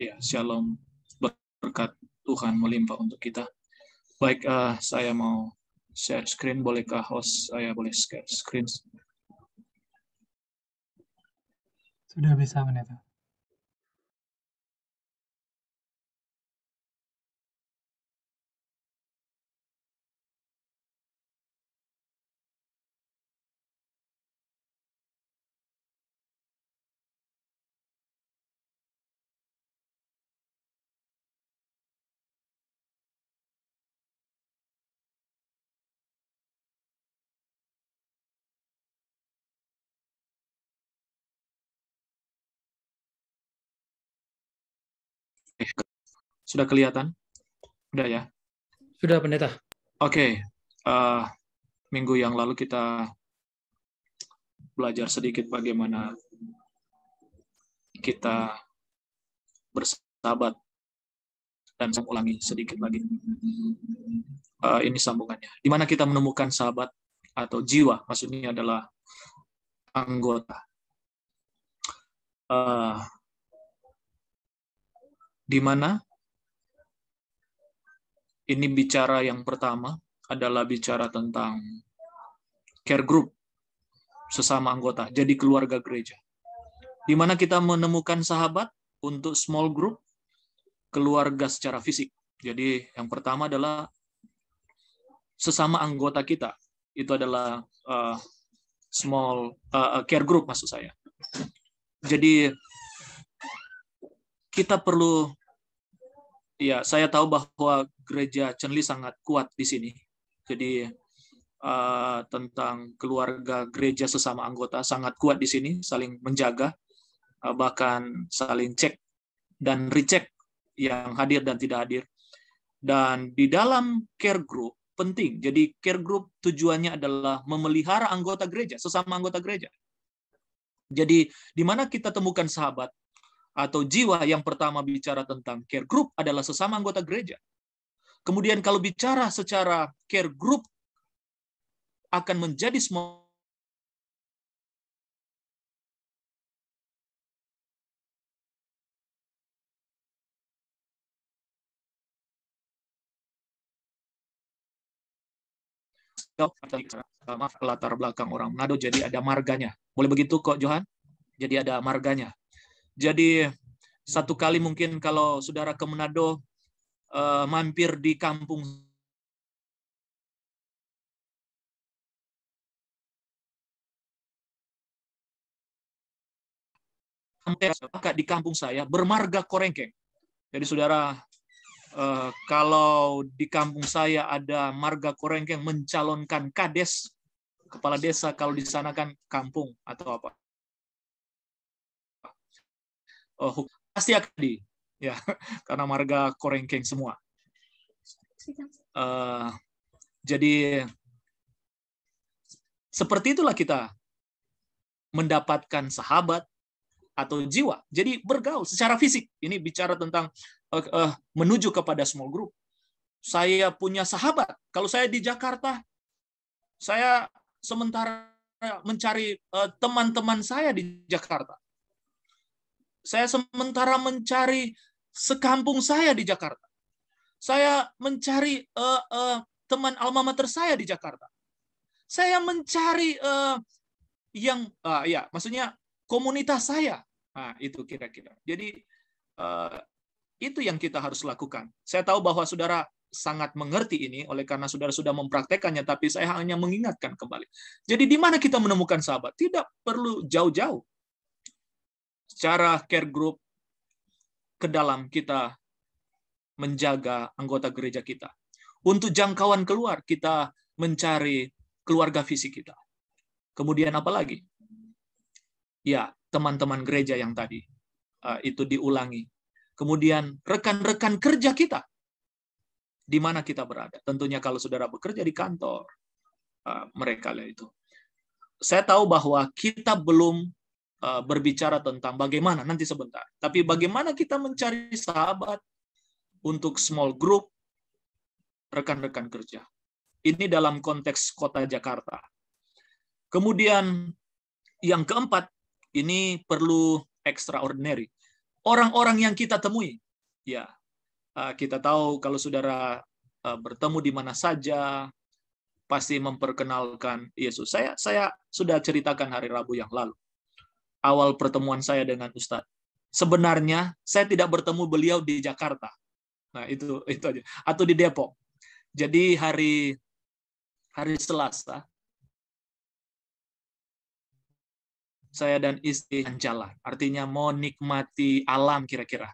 Ya, shalom, berkat Tuhan melimpah untuk kita. Baik, saya mau share screen. Bolehkah host saya boleh share screen? Sudah bisa, Pendeta. Sudah kelihatan? Sudah ya? Sudah, Pendeta. Oke, minggu yang lalu kita belajar sedikit bagaimana kita bersahabat, dan saya ulangi sedikit lagi. Ini sambungannya. Di mana kita menemukan sahabat atau jiwa, maksudnya adalah anggota. Di mana ini bicara yang pertama adalah bicara tentang care group, sesama anggota, jadi keluarga gereja. Di mana kita menemukan sahabat untuk small group, keluarga secara fisik. Jadi yang pertama adalah sesama anggota kita. Itu adalah care group maksud saya. Jadi kita perlu, ya saya tahu bahwa gereja Chenli sangat kuat di sini. Jadi tentang keluarga gereja sesama anggota sangat kuat di sini, saling menjaga, bahkan saling cek dan recheck yang hadir dan tidak hadir. Dan di dalam care group penting. Jadi care group tujuannya adalah memelihara anggota gereja, sesama anggota gereja. Jadi di mana kita temukan sahabat atau jiwa, yang pertama bicara tentang care group adalah sesama anggota gereja. Kemudian kalau bicara secara care group akan menjadi small maaf, latar belakang orang Manado, jadi ada marganya. Boleh begitu kok, Johan? Jadi ada marganya. Jadi satu kali mungkin kalau saudara ke Manado, mampir di kampung di kampung saya bermarga Korengkeng. Jadi saudara, kalau di kampung saya ada marga Korengkeng mencalonkan kades, kepala desa, kalau di sana kan kampung atau apa, pasti akan ya, karena marga Korengkeng semua. Jadi seperti itulah kita mendapatkan sahabat atau jiwa. Jadi bergaul secara fisik. Ini bicara tentang menuju kepada small group. Saya punya sahabat. Kalau saya di Jakarta, saya sementara mencari teman-teman saya di Jakarta. Saya sementara mencari sekampung saya di Jakarta. Saya mencari teman alma mater saya di Jakarta. Saya mencari maksudnya komunitas saya. Nah, itu kira-kira. Jadi itu yang kita harus lakukan. Saya tahu bahwa saudara sangat mengerti ini, oleh karena saudara sudah mempraktekannya, tapi saya hanya mengingatkan kembali. Jadi di mana kita menemukan sahabat? Tidak perlu jauh-jauh. Secara care group ke dalam kita menjaga anggota gereja kita. Untuk jangkauan keluar, kita mencari keluarga fisik kita. Kemudian apa lagi? Ya, teman-teman gereja yang tadi itu diulangi. Kemudian rekan-rekan kerja kita, di mana kita berada. Tentunya kalau saudara bekerja di kantor, mereka lah itu. Saya tahu bahwa kita belum berbicara tentang bagaimana, nanti sebentar. Tapi bagaimana kita mencari sahabat untuk small group, rekan-rekan kerja. Ini dalam konteks kota Jakarta. Kemudian yang keempat, ini perlu extraordinary. orang-orang yang kita temui. Ya, kita tahu kalau saudara bertemu di mana saja, pasti memperkenalkan Yesus. Saya sudah ceritakan hari Rabu yang lalu. Awal pertemuan saya dengan Ustadz. Sebenarnya saya tidak bertemu beliau di Jakarta. Nah, itu aja. Atau di Depok. Jadi hari Selasa saya dan istri jalan. Artinya mau nikmati alam kira-kira.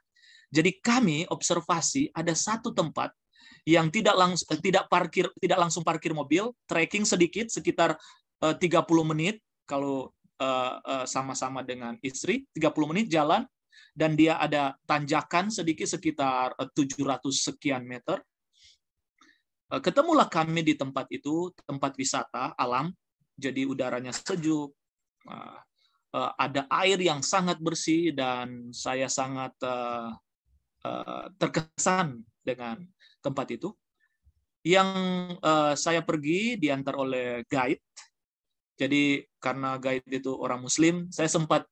Jadi kami observasi ada satu tempat yang tidak langsung parkir mobil, trekking sedikit sekitar 30 menit kalau sama-sama dengan istri, 30 menit jalan, dan dia ada tanjakan sedikit sekitar 700 sekian meter. Ketemulah kami di tempat itu, tempat wisata alam, jadi udaranya sejuk, ada air yang sangat bersih, dan saya sangat terkesan dengan tempat itu. Yang saya pergi diantar oleh guide. Jadi karena guide itu orang Muslim, saya sempat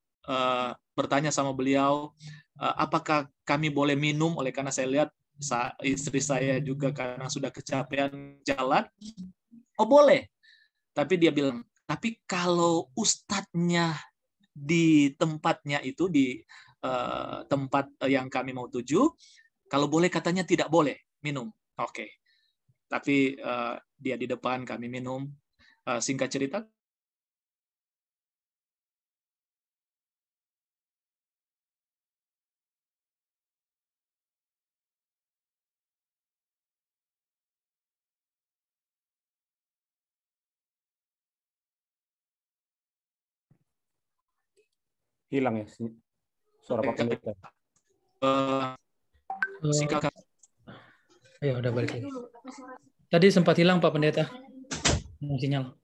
bertanya sama beliau, apakah kami boleh minum, oleh karena saya lihat istri saya juga karena sudah kecapean jalan. Oh boleh. Tapi dia bilang, tapi kalau ustadznya di tempatnya itu, di tempat yang kami mau tuju, kalau boleh katanya tidak boleh minum. Oke. Tapi dia di depan, kami minum. Singkat cerita, hilang ya suara Pak Pendeta. Singkat. Ya udah balik lagi. Tadi sempat hilang Pak Pendeta sinyal.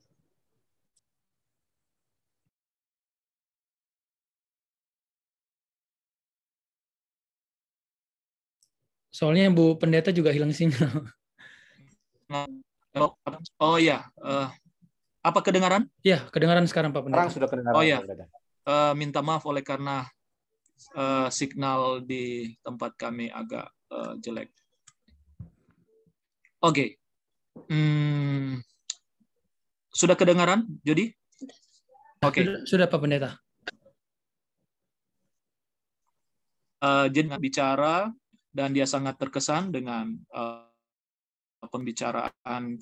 Soalnya Bu Pendeta juga hilang sinyal. Oh ya, apa kedengaran? Ya, kedengaran sekarang Pak Pendeta. Sekarang sudah kedengaran. Oh ya, minta maaf oleh karena signal di tempat kami agak jelek. Oke. Sudah kedengaran, Jody? Oke. Sudah Pak Pendeta. Jadi bicara, dan dia sangat terkesan dengan pembicaraan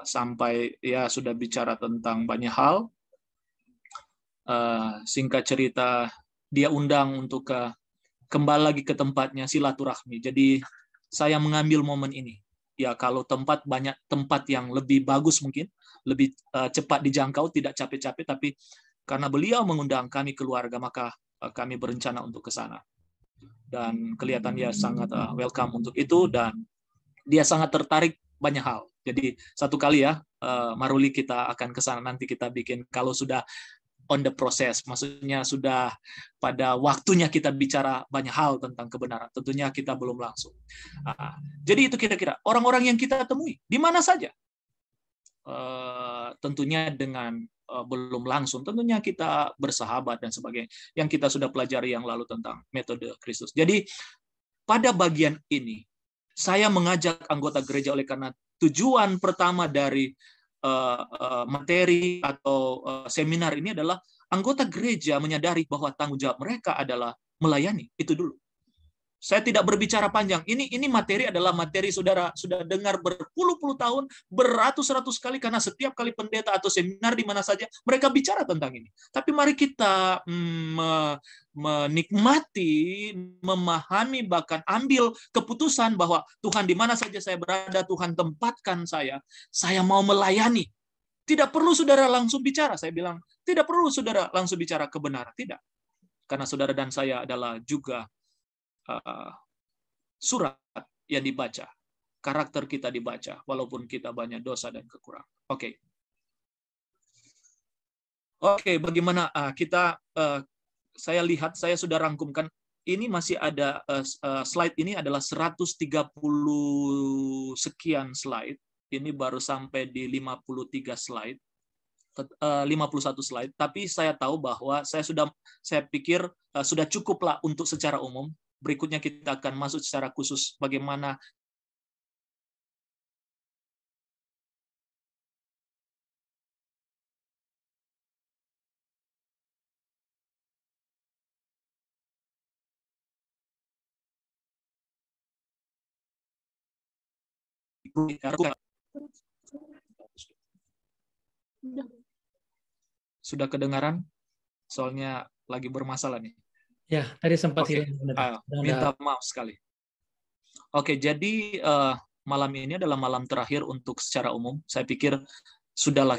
sampai ya sudah bicara tentang banyak hal. Singkat cerita, dia undang untuk kembali lagi ke tempatnya, silaturahmi. Jadi saya mengambil momen ini. Ya kalau banyak tempat yang lebih bagus mungkin, lebih cepat dijangkau, tidak capek-capek, tapi karena beliau mengundang kami keluarga, maka kami berencana untuk ke sana. Dan kelihatan dia sangat welcome untuk itu, dan dia sangat tertarik banyak hal. Jadi satu kali ya, Maruli, kita akan ke sana, nanti kita bikin kalau sudah on the process, maksudnya sudah pada waktunya kita bicara banyak hal tentang kebenaran. Tentunya kita belum langsung. Jadi itu kira-kira orang-orang yang kita temui di mana saja. Tentunya dengan belum langsung, tentunya kita bersahabat dan sebagainya. Yang kita sudah pelajari yang lalu tentang metode Kristus. Jadi pada bagian ini saya mengajak anggota gereja, oleh karena tujuan pertama dari materi atau seminar ini adalah anggota gereja menyadari bahwa tanggung jawab mereka adalah melayani. Itu dulu. Saya tidak berbicara panjang. Ini materi adalah materi saudara sudah dengar berpuluh-puluh tahun, beratus-ratus kali, karena setiap kali pendeta atau seminar di mana saja mereka bicara tentang ini. Tapi mari kita menikmati, memahami, bahkan ambil keputusan bahwa Tuhan, di mana saja saya berada, Tuhan tempatkan saya mau melayani. Tidak perlu saudara langsung bicara. Saya bilang, tidak perlu saudara langsung bicara kebenaran. Tidak. Karena saudara dan saya adalah juga surat yang dibaca, karakter kita dibaca, walaupun kita banyak dosa dan kekurangan. Oke, bagaimana saya lihat, saya sudah rangkumkan. Ini masih ada slide, ini adalah 130 sekian slide. Ini baru sampai di 53 slide. 51 slide, tapi saya tahu bahwa saya pikir sudah cukuplah untuk secara umum. Berikutnya kita akan masuk secara khusus bagaimana sudah kedengaran? Soalnya lagi bermasalah nih. Ya, tadi sempat Oke, hilang. Pendeta. minta maaf sekali. Oke, jadi malam ini adalah malam terakhir untuk secara umum. Saya pikir sudahlah,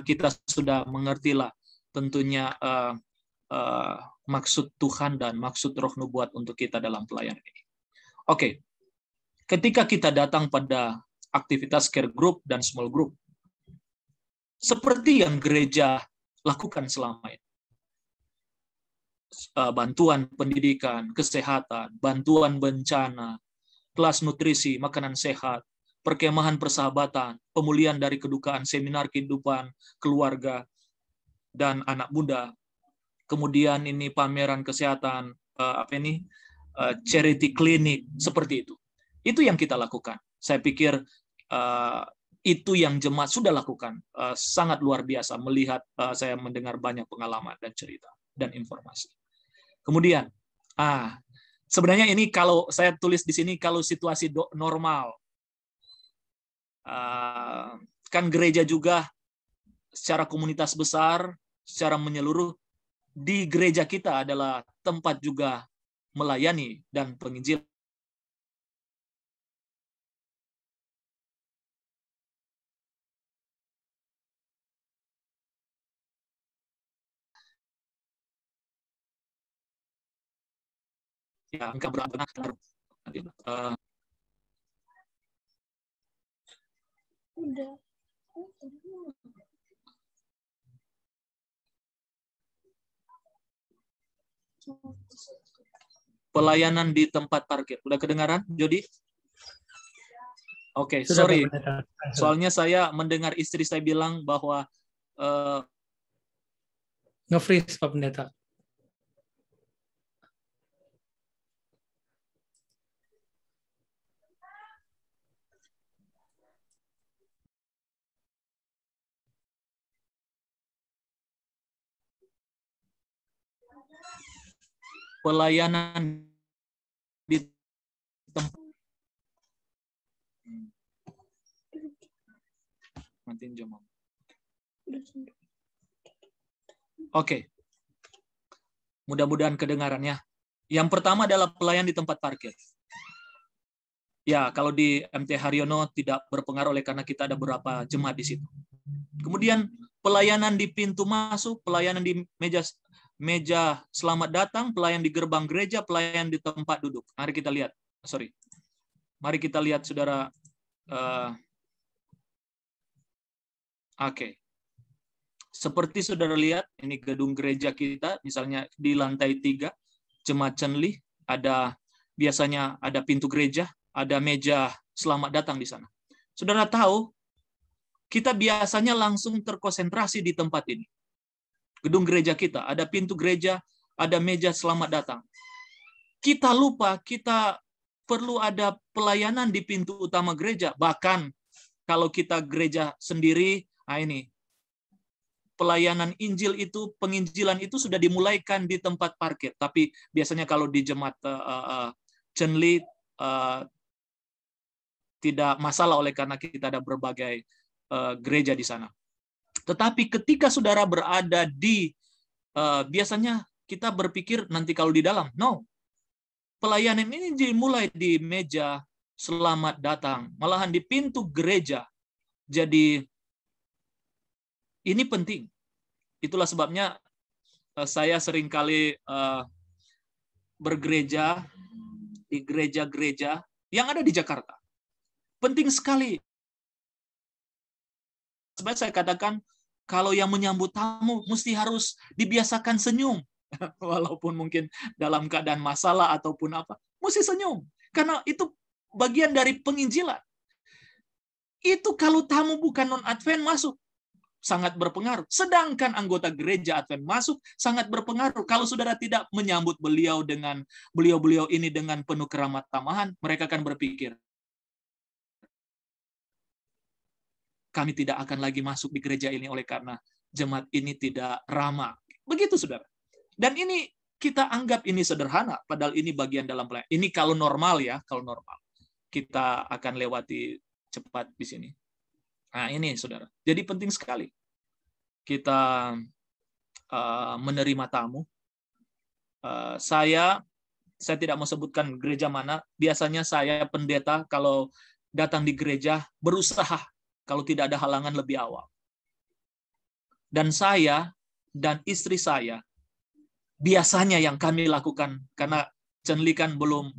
kita sudah mengertilah tentunya maksud Tuhan dan maksud Roh Nubuat untuk kita dalam pelayanan ini. Oke, ketika kita datang pada aktivitas care group dan small group, seperti yang gereja lakukan selama ini, bantuan pendidikan, kesehatan, bantuan bencana, kelas nutrisi, makanan sehat, perkemahan persahabatan, pemulihan dari kedukaan, seminar kehidupan keluarga dan anak muda, kemudian ini pameran kesehatan, charity clinic, seperti itu. Itu yang kita lakukan. Saya pikir itu yang jemaat sudah lakukan. Sangat luar biasa melihat, saya mendengar banyak pengalaman dan cerita dan informasi. Kemudian, sebenarnya ini kalau saya tulis di sini kalau situasi normal, kan gereja juga secara komunitas besar, secara menyeluruh, di gereja kita adalah tempat juga melayani dan penginjilan. Ya, angka benar-benar pelayanan di tempat parkir. Udah kedengaran, Jody? Oke, sorry. Soalnya saya mendengar istri saya bilang bahwa nge-freeze, Pak Pendeta. pelayanan di tempat Oke. Mudah-mudahan kedengarannya. Yang pertama adalah pelayan di tempat parkir. Ya, kalau di MT Haryono tidak berpengaruh oleh karena kita ada beberapa jemaat di situ. Kemudian pelayanan di pintu masuk, pelayanan di meja selamat datang, pelayan di gerbang gereja, pelayan di tempat duduk. Mari kita lihat. Mari kita lihat, saudara. Oke. Seperti saudara lihat, ini gedung gereja kita, misalnya di lantai 3, Jemaat Chenli, biasanya ada pintu gereja, ada meja selamat datang di sana. Saudara tahu, kita biasanya langsung terkonsentrasi di tempat ini. Gedung gereja kita, ada pintu gereja, ada meja selamat datang. Kita lupa, kita perlu ada pelayanan di pintu utama gereja. Bahkan kalau kita gereja sendiri, ini pelayanan Injil itu, penginjilan itu sudah dimulaikan di tempat parkir. Tapi biasanya kalau di jemaat Chenli tidak masalah oleh karena kita ada berbagai gereja di sana. Tetapi ketika saudara berada di, biasanya kita berpikir nanti kalau di dalam, no. Pelayanan ini dimulai di meja selamat datang, malahan di pintu gereja. Jadi ini penting. Itulah sebabnya saya seringkali bergereja di gereja-gereja yang ada di Jakarta. Penting sekali. Sebenarnya saya katakan, kalau yang menyambut tamu mesti harus dibiasakan senyum. Walaupun mungkin dalam keadaan masalah ataupun apa, mesti senyum. Karena itu bagian dari penginjilan. Itu kalau tamu bukan non-Advent masuk, sangat berpengaruh. Sedangkan anggota gereja Advent masuk sangat berpengaruh. Kalau saudara tidak menyambut beliau ini dengan penuh keramat tamahan, mereka akan berpikir, kami tidak akan lagi masuk di gereja ini oleh karena jemaat ini tidak ramah. Begitu, saudara. Dan ini kita anggap ini sederhana, padahal ini bagian dalam pelayanan. Ini kalau normal ya, kalau normal. Kita akan lewati cepat di sini. Nah, ini saudara. Jadi penting sekali kita menerima tamu. Saya tidak mau sebutkan gereja mana. Biasanya saya pendeta kalau datang di gereja berusaha kalau tidak ada halangan lebih awal. Dan saya dan istri saya biasanya yang kami lakukan karena Cenli kan belum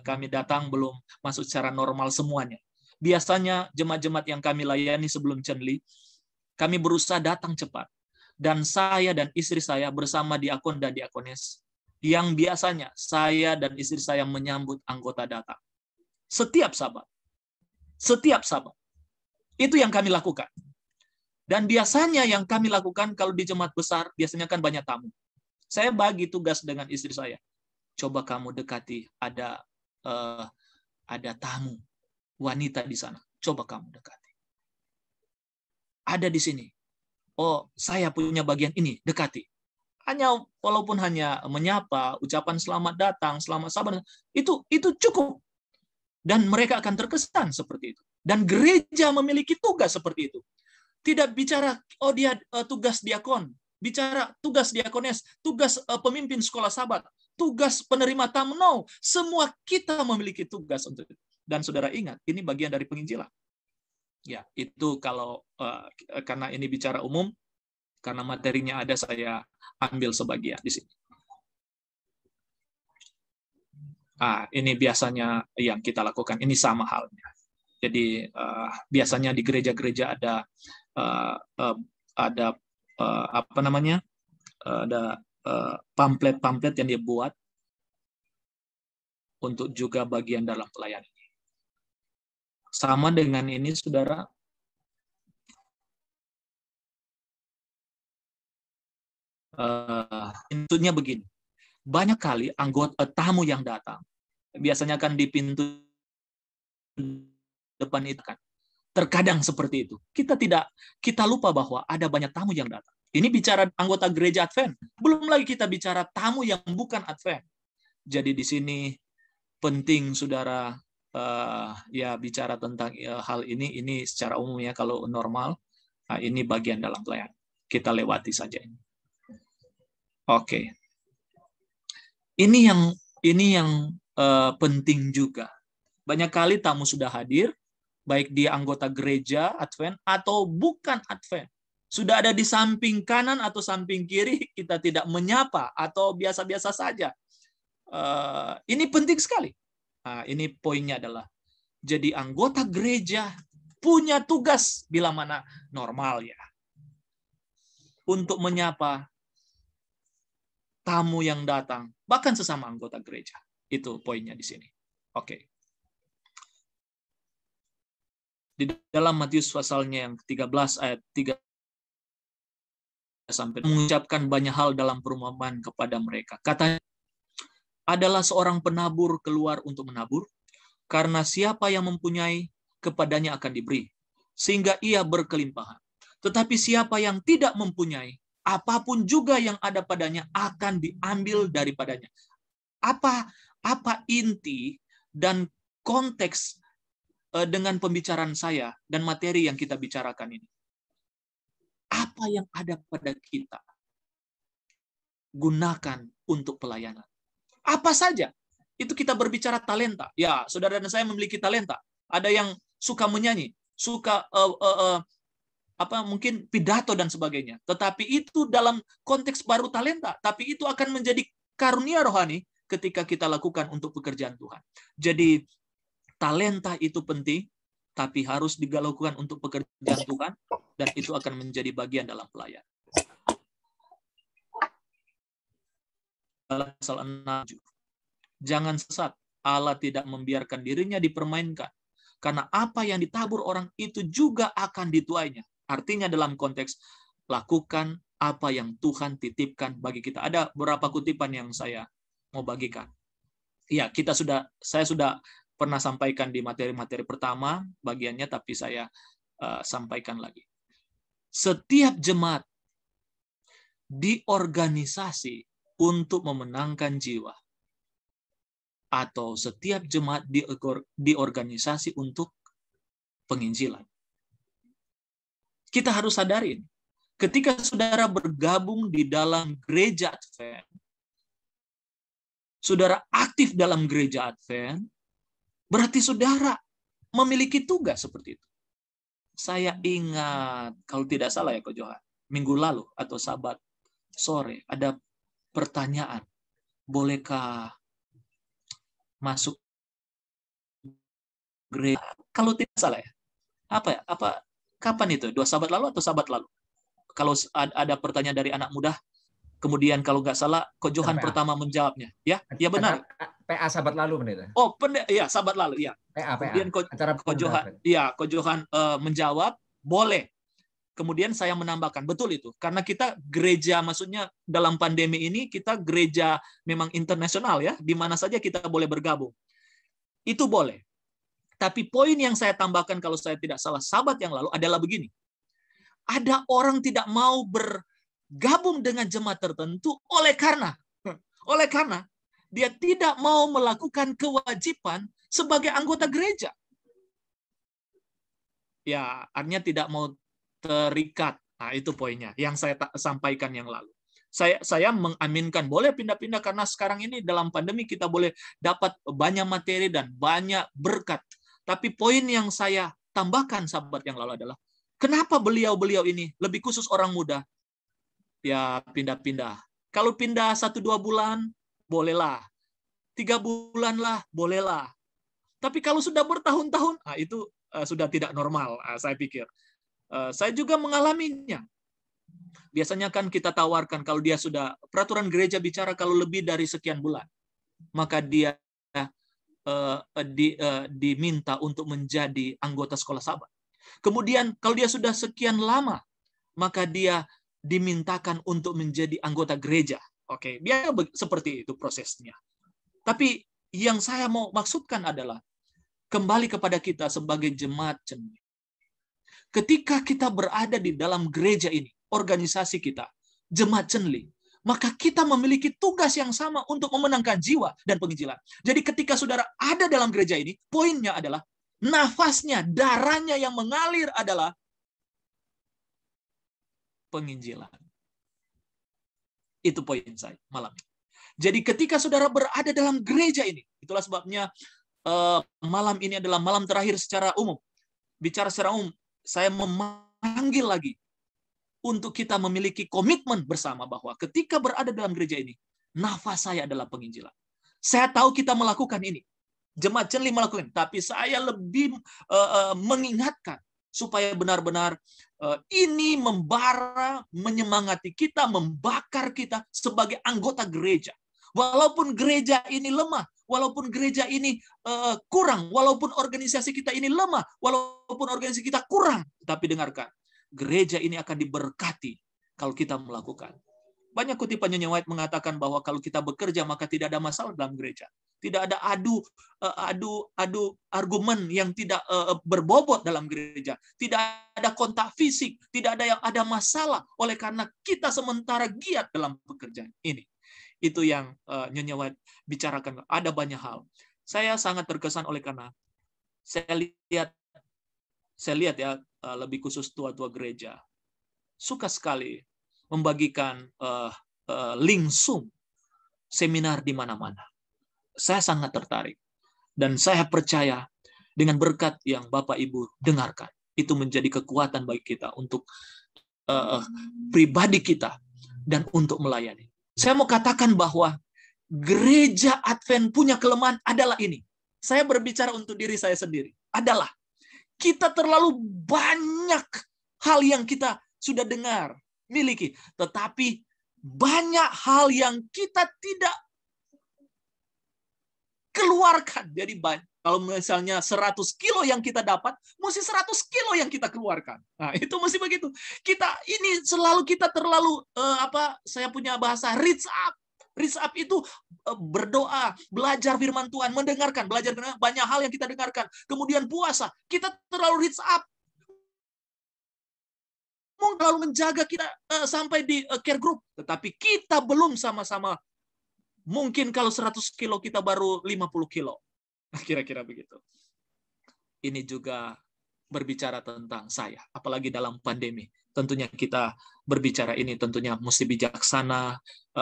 kami datang belum masuk secara normal semuanya. Biasanya jemaat-jemaat yang kami layani sebelum Cenli, kami berusaha datang cepat. Dan saya dan istri saya bersama diakon dan diakones, yang biasanya saya dan istri saya menyambut anggota datang. Setiap Sabat. Setiap Sabat. Itu yang kami lakukan. Dan biasanya yang kami lakukan kalau di jemaat besar, biasanya kan banyak tamu. Saya bagi tugas dengan istri saya. Coba kamu dekati, ada tamu wanita di sana. Coba kamu dekati. Ada di sini. Oh, saya punya bagian ini, dekati. Walaupun hanya menyapa, ucapan selamat datang, selamat sabar, itu cukup. Dan mereka akan terkesan seperti itu. Dan gereja memiliki tugas seperti itu. Tidak bicara, oh dia tugas diakon, bicara tugas diakones, tugas pemimpin sekolah sahabat, tugas penerima tamu. No, semua kita memiliki tugas untuk itu. Dan saudara ingat, ini bagian dari penginjilan. Ya, itu kalau karena ini bicara umum, karena materinya ada, saya ambil sebagian di sini. Ini biasanya yang kita lakukan. Ini sama halnya. Jadi biasanya di gereja-gereja ada pamflet-pamflet yang dia buat untuk juga bagian dalam pelayanan. Sama dengan ini, saudara. Intinya begini. Banyak kali anggota tamu yang datang, biasanya kan di pintu depan itu kan. Terkadang seperti itu. Kita lupa bahwa ada banyak tamu yang datang. Ini bicara anggota gereja Advent. Belum lagi kita bicara tamu yang bukan Advent. Jadi di sini penting, saudara, ya bicara tentang hal ini secara umum ya, kalau normal. Ini bagian dalam pelayanan. Kita lewati saja ini. Oke. Ini yang penting juga. Banyak kali tamu sudah hadir, baik dia anggota gereja Advent atau bukan Advent. Sudah ada di samping kanan atau samping kiri, kita tidak menyapa atau biasa-biasa saja. Ini penting sekali. Ini poinnya adalah, jadi anggota gereja punya tugas bila mana normal ya, untuk menyapa tamu yang datang, bahkan sesama anggota gereja. Itu poinnya di sini. Oke. Di dalam Matius pasalnya yang 13 ayat 3 sampai mengucapkan banyak hal dalam perumpamaan kepada mereka. Katanya, adalah seorang penabur keluar untuk menabur, karena siapa yang mempunyai, kepadanya akan diberi, sehingga ia berkelimpahan. Tetapi siapa yang tidak mempunyai, apapun juga yang ada padanya akan diambil daripadanya. Apa inti dan konteks dengan pembicaraan saya dan materi yang kita bicarakan ini? Apa yang ada pada kita, gunakan untuk pelayanan. Apa saja. Itu kita berbicara talenta. Ya, saudara dan saya memiliki talenta. Ada yang suka menyanyi, suka mungkin pidato dan sebagainya. Tetapi itu dalam konteks baru talenta. Tapi itu akan menjadi karunia rohani ketika kita lakukan untuk pekerjaan Tuhan. Jadi talenta itu penting, tapi harus dilakukan untuk pekerjaan Tuhan, dan itu akan menjadi bagian dalam pelayanan. Pasal 6. Jangan sesat, Allah tidak membiarkan dirinya dipermainkan. Karena apa yang ditabur orang itu juga akan dituainya. Artinya dalam konteks lakukan apa yang Tuhan titipkan bagi kita. Ada beberapa kutipan yang saya mau bagikan. Ya, saya sudah pernah sampaikan di materi-materi pertama bagiannya, tapi saya sampaikan lagi. Setiap jemaat diorganisasi untuk memenangkan jiwa, atau setiap jemaat diorganisasi untuk penginjilan. Kita harus sadari, ketika saudara bergabung di dalam gereja Advent, saudara aktif dalam gereja Advent, berarti saudara memiliki tugas seperti itu. Saya ingat, kalau tidak salah ya Ko Johan, minggu lalu atau Sabat sore ada pertanyaan, bolehkah masuk gereja? Kalau tidak salah ya, kapan itu? 2 Sabat lalu atau Sabat lalu? Kalau ada pertanyaan dari anak muda, kemudian kalau nggak salah, Ko Johan pertama menjawabnya. Ya benar. PA Sabat lalu, Pendeta. Oh, ya Sabat lalu, ya. Kemudian Ko Johan menjawab, boleh. Kemudian saya menambahkan, betul itu. Karena kita gereja, maksudnya dalam pandemi ini, kita gereja memang internasional ya, di mana saja kita boleh bergabung. Itu boleh. Tapi poin yang saya tambahkan, kalau saya tidak salah, Sabat yang lalu adalah begini. Ada orang tidak mau bergabung dengan jemaat tertentu oleh karena dia tidak mau melakukan kewajiban sebagai anggota gereja. Ya, artinya tidak mau terikat. Nah, itu poinnya yang saya sampaikan yang lalu. Saya mengaminkan boleh pindah-pindah karena sekarang ini dalam pandemi kita boleh dapat banyak materi dan banyak berkat. Tapi poin yang saya tambahkan Sabat yang lalu adalah kenapa beliau-beliau ini, lebih khusus orang muda, ya pindah-pindah. Kalau pindah 1-2 bulan, bolehlah. 3 bulan lah, bolehlah. Tapi kalau sudah bertahun-tahun, itu sudah tidak normal, saya pikir. Saya juga mengalaminya. Biasanya kan kita tawarkan kalau dia sudah, peraturan gereja bicara kalau lebih dari sekian bulan, maka dia diminta untuk menjadi anggota sekolah Sabat. Kemudian kalau dia sudah sekian lama, maka dia dimintakan untuk menjadi anggota gereja. Oke, biar seperti itu prosesnya. Tapi yang saya mau maksudkan adalah kembali kepada kita sebagai jemaat cenli. Ketika kita berada di dalam gereja ini, organisasi kita, jemaat cenli, maka kita memiliki tugas yang sama untuk memenangkan jiwa dan penginjilan. Jadi ketika saudara ada dalam gereja ini, poinnya adalah nafasnya, darahnya yang mengalir adalah penginjilan. Itu poin saya malam ini. Jadi ketika saudara berada dalam gereja ini, itulah sebabnya malam ini adalah malam terakhir secara umum. Bicara secara umum, saya memanggil lagi untuk kita memiliki komitmen bersama bahwa ketika berada dalam gereja ini, nafas saya adalah penginjilan. Saya tahu kita melakukan ini. Jemaat cenli melakukan, tapi saya lebih mengingatkan supaya benar-benar ini membara, menyemangati kita, membakar kita sebagai anggota gereja. Walaupun gereja ini lemah, walaupun gereja ini kurang, walaupun organisasi kita ini lemah, walaupun organisasi kita kurang, tapi dengarkan, gereja ini akan diberkati kalau kita melakukan. Banyak kutipan Nyonya White mengatakan bahwa kalau kita bekerja maka tidak ada masalah dalam gereja. Tidak ada adu argumen yang tidak berbobot dalam gereja. Tidak ada kontak fisik, tidak ada yang ada masalah oleh karena kita sementara giat dalam pekerjaan ini. Itu yang Nyonya White bicarakan. Ada banyak hal. Saya sangat terkesan oleh karena saya lihat ya, lebih khusus tua-tua gereja suka sekali membagikan link Zoom seminar di mana-mana. Saya sangat tertarik dan saya percaya dengan berkat yang Bapak Ibu dengarkan itu menjadi kekuatan bagi kita untuk pribadi kita dan untuk melayani. Saya mau katakan bahwa gereja Advent punya kelemahan adalah ini. Saya berbicara untuk diri saya sendiri. Adalah kita terlalu banyak hal yang kita sudah dengar, miliki. Tetapi banyak hal yang kita tidak keluarkan. Jadi kalau misalnya 100 kilo yang kita dapat, mesti 100 kilo yang kita keluarkan. Nah, itu mesti begitu. Kita ini selalu kita terlalu saya punya bahasa reach up. Reach up itu berdoa, belajar firman Tuhan, mendengarkan, belajar banyak hal yang kita dengarkan. Kemudian puasa, kita terlalu reach up. Terlalu menjaga kita sampai di care group, tetapi kita belum sama-sama. Mungkin kalau 100 kilo kita baru 50 kilo. Kira-kira begitu. Ini juga berbicara tentang saya, apalagi dalam pandemi. Tentunya kita berbicara ini tentunya mesti bijaksana,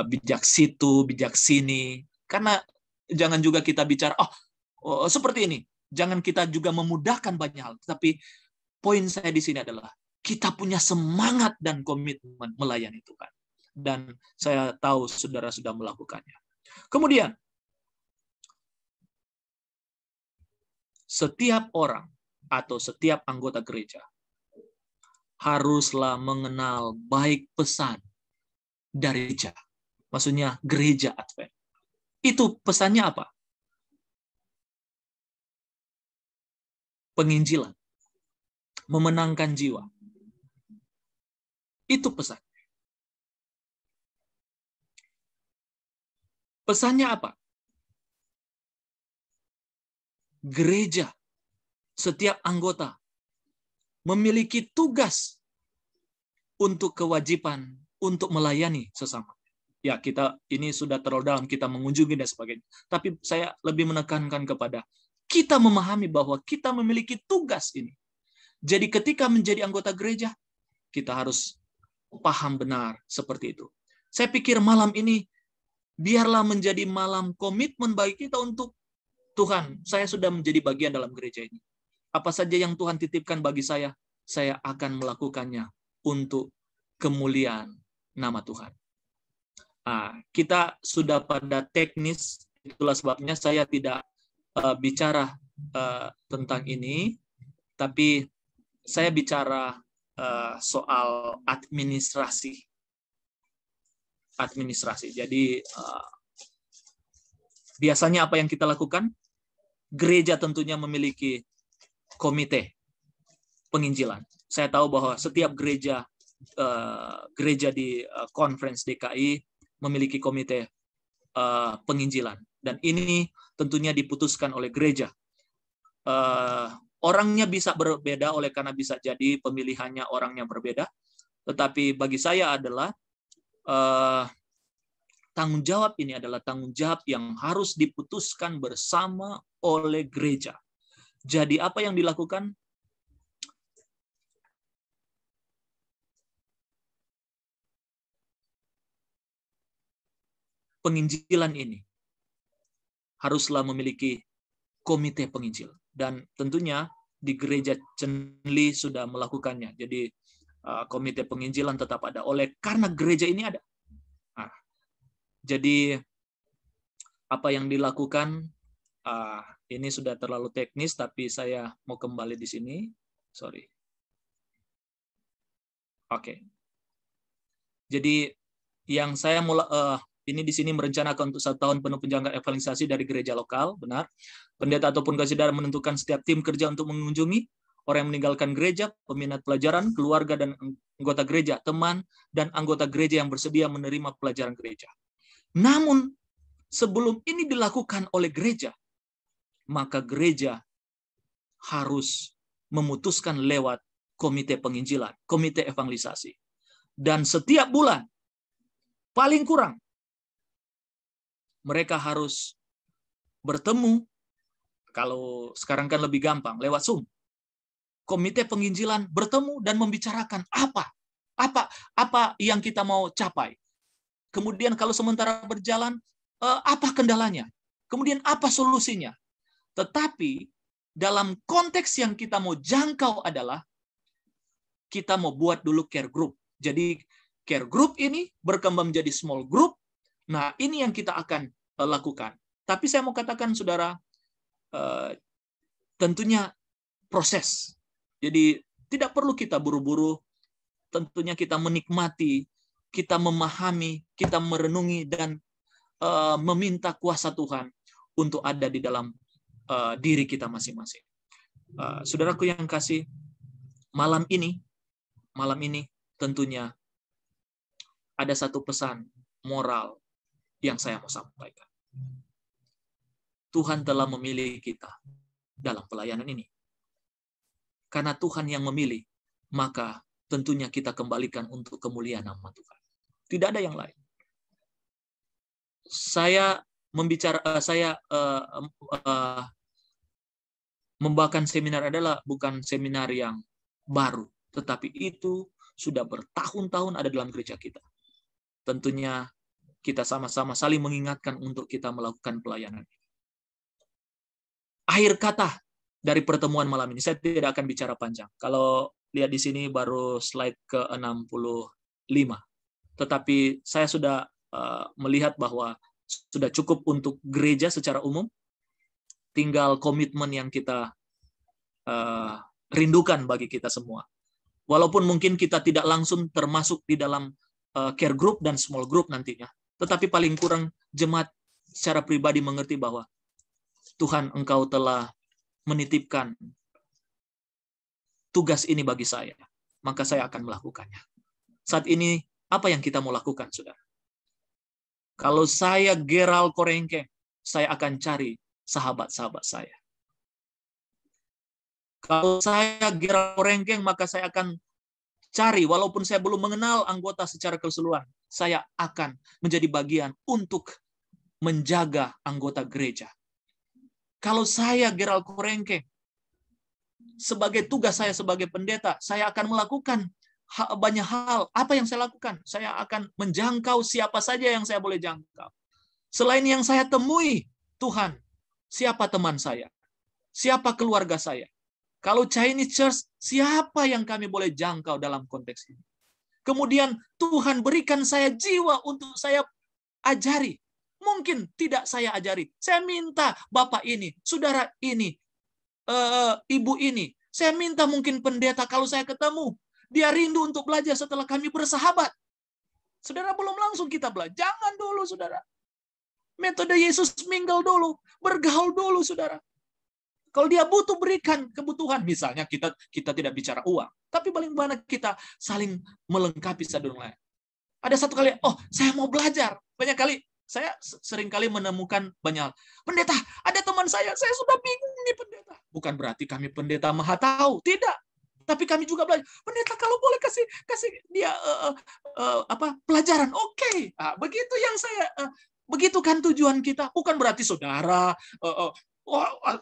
bijak situ, bijak sini. Karena jangan juga kita bicara, seperti ini. Jangan kita juga memudahkan banyak hal. Tapi poin saya di sini adalah kita punya semangat dan komitmen melayani Tuhan. Dan saya tahu saudara sudah melakukannya. Kemudian, setiap orang atau setiap anggota gereja haruslah mengenal baik pesan dari gereja. Maksudnya gereja Advent. Itu pesannya apa? Penginjilan. Memenangkan jiwa. Itu pesan. Pesannya apa? Gereja, setiap anggota memiliki tugas untuk kewajiban untuk melayani sesama. Ya, kita ini sudah terlalu dalam, kita mengunjungi dan sebagainya. Tapi saya lebih menekankan kepada kita memahami bahwa kita memiliki tugas ini. Jadi ketika menjadi anggota gereja, kita harus paham benar seperti itu. Saya pikir malam ini biarlah menjadi malam komitmen bagi kita untuk Tuhan, saya sudah menjadi bagian dalam gereja ini. Apa saja yang Tuhan titipkan bagi saya akan melakukannya untuk kemuliaan nama Tuhan. Kita sudah pada teknis, itulah sebabnya saya tidak bicara tentang ini, tapi saya bicara soal administrasi. Jadi biasanya apa yang kita lakukan? Gereja tentunya memiliki komite penginjilan. Saya tahu bahwa setiap gereja di Conference DKI memiliki komite penginjilan, dan ini tentunya diputuskan oleh gereja. Orangnya bisa berbeda oleh karena bisa jadi pemilihannya orangnya berbeda, tetapi bagi saya adalah tanggung jawab ini adalah tanggung jawab yang harus diputuskan bersama oleh gereja. Jadi apa yang dilakukan? Penginjilan ini haruslah memiliki komite penginjil. Dan tentunya di gereja Cenli sudah melakukannya. Jadi komite penginjilan tetap ada oleh karena gereja ini ada. Jadi apa yang dilakukan ini sudah terlalu teknis, tapi saya mau kembali di sini. Sorry. Oke. Jadi yang saya ini di sini merencanakan untuk 1 tahun penuh penjagaan evangelisasi dari gereja lokal, benar. Pendeta ataupun kasih darah menentukan setiap tim kerja untuk mengunjungi orang yang meninggalkan gereja, peminat pelajaran, keluarga dan anggota gereja, teman dan anggota gereja yang bersedia menerima pelajaran gereja. Namun sebelum ini dilakukan oleh gereja, maka gereja harus memutuskan lewat komite penginjilan, komite evangelisasi. Dan setiap bulan, paling kurang, mereka harus bertemu, kalau sekarang kan lebih gampang, lewat Zoom. Komite penginjilan bertemu dan membicarakan apa yang kita mau capai. Kemudian kalau sementara berjalan, apa kendalanya? Kemudian apa solusinya? Tetapi dalam konteks yang kita mau jangkau adalah kita mau buat dulu care group. Jadi care group ini berkembang menjadi small group. Nah, ini yang kita akan lakukan. Tapi saya mau katakan, saudara, tentunya proses. Jadi tidak perlu kita buru-buru. Tentunya kita menikmati, kita memahami, kita merenungi dan meminta kuasa Tuhan untuk ada di dalam diri kita masing-masing. Saudaraku yang kasih, malam ini tentunya ada satu pesan moral yang saya mau sampaikan. Tuhan telah memilih kita dalam pelayanan ini. Karena Tuhan yang memilih, maka tentunya kita kembalikan untuk kemuliaan nama Tuhan. Tidak ada yang lain. Saya membawakan seminar adalah bukan seminar yang baru, tetapi itu sudah bertahun-tahun ada dalam gereja kita. Tentunya kita sama-sama saling mengingatkan untuk kita melakukan pelayanan. Akhir kata dari pertemuan malam ini, saya tidak akan bicara panjang. Kalau lihat di sini baru slide ke-65. Tetapi saya sudah melihat bahwa sudah cukup untuk gereja secara umum. Tinggal komitmen yang kita rindukan bagi kita semua. Walaupun mungkin kita tidak langsung termasuk di dalam care group dan small group nantinya. Tetapi paling kurang jemaat secara pribadi mengerti bahwa Tuhan, Engkau telah menitipkan tugas ini bagi saya, maka saya akan melakukannya. Saat ini, apa yang kita mau lakukan, saudara? Kalau saya Gerald Korengkeng, saya akan cari sahabat-sahabat saya. Kalau saya Gerald Korengkeng, maka saya akan cari, walaupun saya belum mengenal anggota secara keseluruhan, saya akan menjadi bagian untuk menjaga anggota gereja. Kalau saya Gerald Korengkeng, sebagai tugas saya sebagai pendeta, saya akan melakukan banyak hal. Apa yang saya lakukan? Saya akan menjangkau siapa saja yang saya boleh jangkau. Selain yang saya temui, Tuhan, siapa teman saya? Siapa keluarga saya? Kalau Chinese Church, siapa yang kami boleh jangkau dalam konteks ini? Kemudian Tuhan berikan saya jiwa untuk saya ajari. Mungkin tidak saya ajari. Saya minta Bapak ini, saudara ini, ibu ini. Saya minta mungkin pendeta kalau saya ketemu. Dia rindu untuk belajar setelah kami bersahabat. Saudara, belum langsung kita belajar. Jangan dulu, saudara. Metode Yesus mingle dulu. Bergaul dulu, saudara. Kalau dia butuh, berikan kebutuhan. Misalnya kita tidak bicara uang. Tapi paling banyak kita saling melengkapi satu dengan lain. Ada satu kali, saya mau belajar. Banyak kali, saya sering kali menemukan banyak. Pendeta, ada teman saya sudah bingung nih pendeta. Bukan berarti kami pendeta maha tahu. Tidak. Tapi kami juga belajar. Pendeta, kalau boleh kasih dia pelajaran. Oke. Nah, begitu yang begitu kan tujuan kita. Bukan berarti saudara,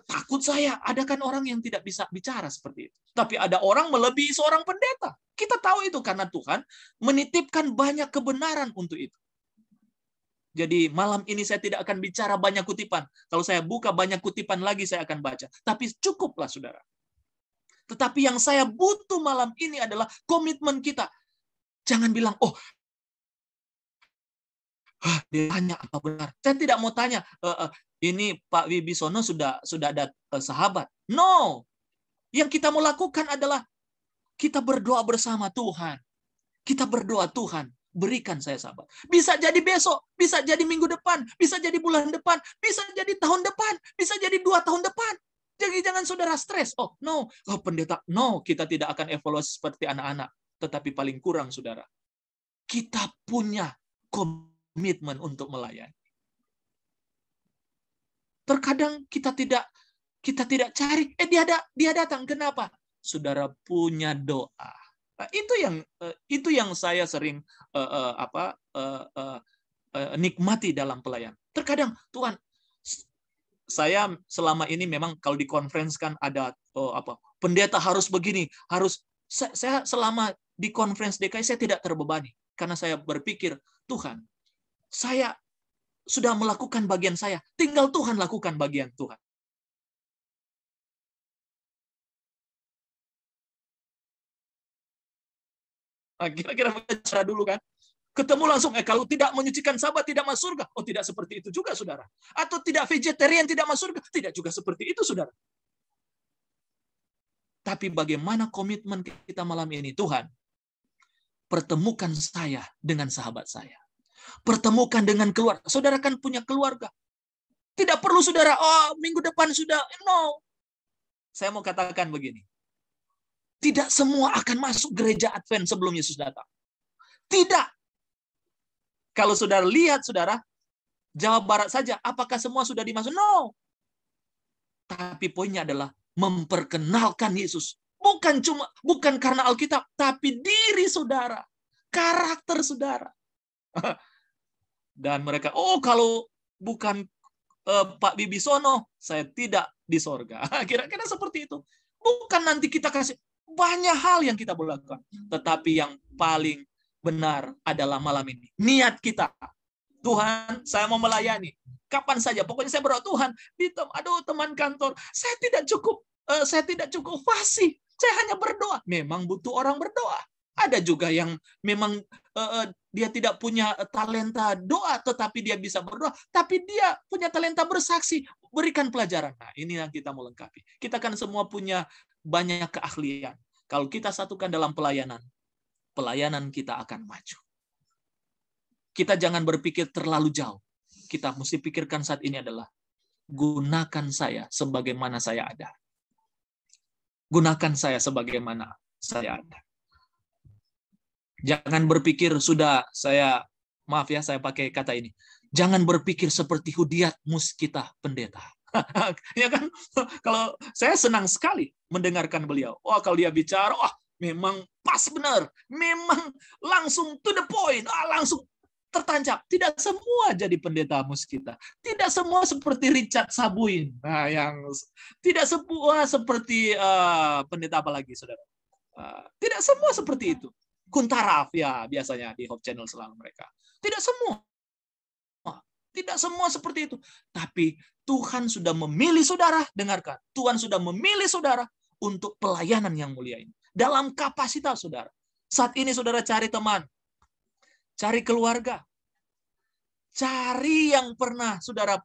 takut saya. Ada kan orang yang tidak bisa bicara seperti itu. Tapi ada orang melebihi seorang pendeta. Kita tahu itu karena Tuhan menitipkan banyak kebenaran untuk itu. Jadi malam ini saya tidak akan bicara banyak kutipan. Kalau saya buka banyak kutipan lagi saya akan baca. Tapi cukuplah, saudara. Tetapi yang saya butuh malam ini adalah komitmen kita. Jangan bilang, dia tanya apa benar. Saya tidak mau tanya, ini Pak Wibisono sudah ada sahabat. No. Yang kita mau lakukan adalah kita berdoa bersama Tuhan. Kita berdoa, Tuhan, berikan saya sahabat. Bisa jadi besok, bisa jadi minggu depan, bisa jadi bulan depan, bisa jadi tahun depan, bisa jadi 2 tahun depan. Jadi jangan saudara stres. Pendeta, kita tidak akan evaluasi seperti anak-anak. Tetapi paling kurang, saudara, kita punya komitmen untuk melayani. Terkadang kita tidak cari, dia datang. Kenapa? Saudara punya doa. Nah, itu yang saya sering nikmati dalam pelayan. Terkadang Tuhan, saya selama ini memang kalau di conference kan ada pendeta harus begini, saya selama di conference DKI saya tidak terbebani karena saya berpikir, Tuhan, saya sudah melakukan bagian saya, tinggal Tuhan lakukan bagian Tuhan. Kira-kira cara dulu kan? Ketemu langsung, kalau tidak menyucikan sahabat tidak masuk surga. Tidak seperti itu juga, saudara. Atau tidak vegetarian tidak masuk surga. Tidak juga seperti itu, saudara. Tapi bagaimana komitmen kita malam ini? Tuhan, pertemukan saya dengan sahabat saya. Pertemukan dengan keluarga. Saudara kan punya keluarga. Tidak perlu saudara, oh minggu depan sudah. No. Saya mau katakan begini. Tidak semua akan masuk gereja Advent sebelum Yesus datang. Tidak. Kalau saudara lihat, saudara, Jawa Barat saja, apakah semua sudah dimasuk? No. Tapi poinnya adalah memperkenalkan Yesus. Bukan karena Alkitab, tapi diri saudara, karakter saudara. Dan mereka, oh kalau bukan Pak Bibisono, saya tidak di sorga. Kira-kira seperti itu. Bukan nanti kita kasih banyak hal yang kita boleh lakukan. Tetapi yang paling benar adalah malam ini. Niat kita. Tuhan, saya mau melayani. Kapan saja. Pokoknya saya berdoa, Tuhan, aduh teman kantor, saya tidak cukup fasih. Saya hanya berdoa. Memang butuh orang berdoa. Ada juga yang memang dia tidak punya talenta doa, tetapi dia bisa berdoa. Tapi dia punya talenta bersaksi. Berikan pelajaran. Nah, ini yang kita mau lengkapi. Kita kan semua punya banyak keahlian. Kalau kita satukan dalam pelayanan kita akan maju. Kita jangan berpikir terlalu jauh. Kita mesti pikirkan saat ini adalah, gunakan saya sebagaimana saya ada. Gunakan saya sebagaimana saya ada. Jangan berpikir maaf ya saya pakai kata ini. Jangan berpikir seperti Hudiat Muskita pendeta. Ya kan? Kalau saya senang sekali mendengarkan beliau. Oh, kalau dia bicara, memang pas benar. Memang langsung to the point. Langsung tertancap. Tidak semua jadi pendeta Muskita. Tidak semua seperti Richard Sabuin. Nah, tidak semua seperti pendeta apa lagi, saudara? Tidak semua seperti itu. Kuntaraf ya biasanya di Hope Channel selalu mereka. Tidak semua seperti itu. Tapi Tuhan sudah memilih saudara, dengarkan. Tuhan sudah memilih saudara untuk pelayanan yang mulia ini. Dalam kapasitas saudara. Saat ini saudara cari teman. Cari keluarga. Cari yang saudara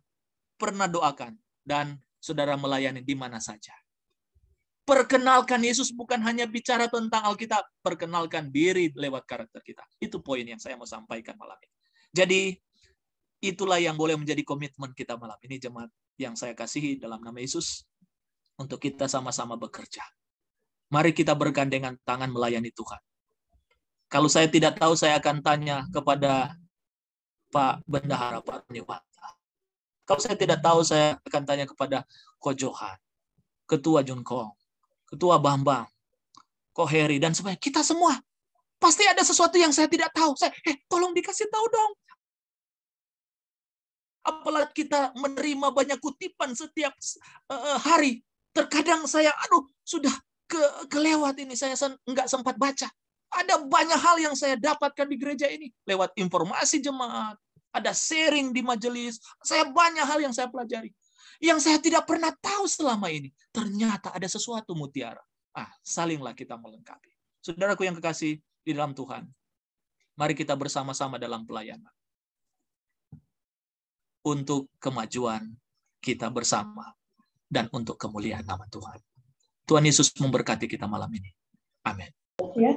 pernah doakan. Dan saudara melayani di mana saja. Perkenalkan Yesus bukan hanya bicara tentang Alkitab. Perkenalkan diri lewat karakter kita. Itu poin yang saya mau sampaikan malam ini. Jadi, itulah yang boleh menjadi komitmen kita malam ini, jemaat yang saya kasihi dalam nama Yesus, untuk kita sama-sama bekerja. Mari kita bergandengan tangan melayani Tuhan. Kalau saya tidak tahu, saya akan tanya kepada Pak Bendahara, Pak Niwata. Kalau saya tidak tahu, saya akan tanya kepada Ko Johan, Ketua Junkong, Ketua Bambang, Ko Heri, dan sebagainya. Kita semua. Pasti ada sesuatu yang saya tidak tahu. Tolong dikasih tahu dong. Apalagi kita menerima banyak kutipan setiap hari. Terkadang saya, sudah kelewat ini. Saya nggak sempat baca. Ada banyak hal yang saya dapatkan di gereja ini. Lewat informasi jemaat. Ada sharing di majelis. Banyak hal yang saya pelajari. Yang saya tidak pernah tahu selama ini. Ternyata ada sesuatu mutiara. Salinglah kita melengkapi. Saudaraku yang kekasih di dalam Tuhan. Mari kita bersama-sama dalam pelayanan. Untuk kemajuan kita bersama dan untuk kemuliaan nama Tuhan. Tuhan Yesus memberkati kita malam ini. Amin. Amin.